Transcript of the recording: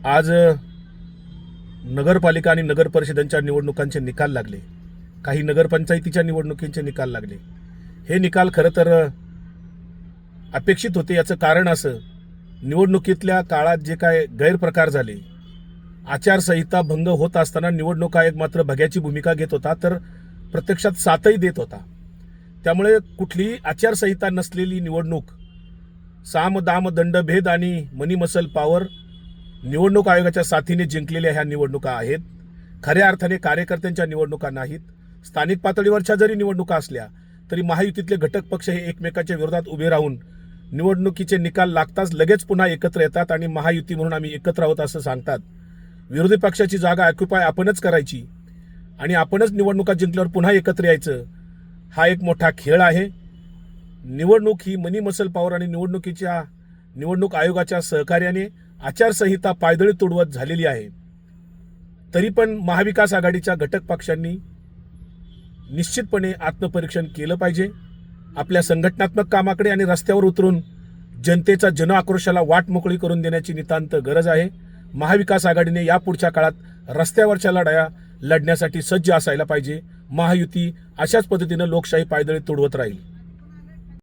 आज नगरपालिका आणि नगर परिषदांच्या निवडणुकांचे निकाल लागले. काही नगरपंचायतीच्या निवडणुकींचे निकाल लागले. हे निकाल खरं तर अपेक्षित होते. याचं कारण असं, निवडणुकीतल्या काळात जे काय गैरप्रकार झाले, आचारसंहिता भंग होत असताना निवडणूक आयोग मात्र भग्याची भूमिका घेत होता, तर प्रत्यक्षात साथही देत होता. त्यामुळे कुठलीही आचारसंहिता नसलेली निवडणूक, साम दाम दंडभेद आणि मनी मसल पॉवर निवडणूक आयोगाच्या साथीने जिंकलेल्या ह्या निवडणुका आहेत. खऱ्या अर्थाने कार्यकर्त्यांच्या निवडणुका नाहीत. स्थानिक पातळीवरच्या जरी निवडणुका असल्या तरी महायुतीतले घटक पक्ष हे एकमेकाच्या विरोधात उभे राहून निवडणुकीचे निकाल लागताच लगेच पुन्हा एकत्र येतात आणि महायुती म्हणून आम्ही एकत्र आहोत असं सांगतात. विरोधी पक्षाची जागा ऑक्युपाय आपणच करायची आणि आपणच निवडणुका जिंकल्यावर पुन्हा एकत्र यायचं, हा एक मोठा खेळ आहे. निवडणूक ही मनी मसल पॉवर आणि निवडणूक आयोगाच्या सहकार्याने आचारसंहिता पायदळी तुडवत झालेली आहे. तरी पण महाविकास आघाडीच्या घटक पक्षांनी निश्चितपणे आत्मपरीक्षण केलं पाहिजे. आपल्या संघटनात्मक कामाकडे आणि रस्त्यावर उतरून जनतेचा जनआक्रोशाला वाट मोकळी करून देण्याची नितांत गरज आहे. महाविकास आघाडीने यापुढच्या काळात रस्त्यावरच्या लढाया लढण्यासाठी सज्ज असायला पाहिजे. महायुती अशाच पद्धतीनं लोकशाही पायदळी तुडवत राहील.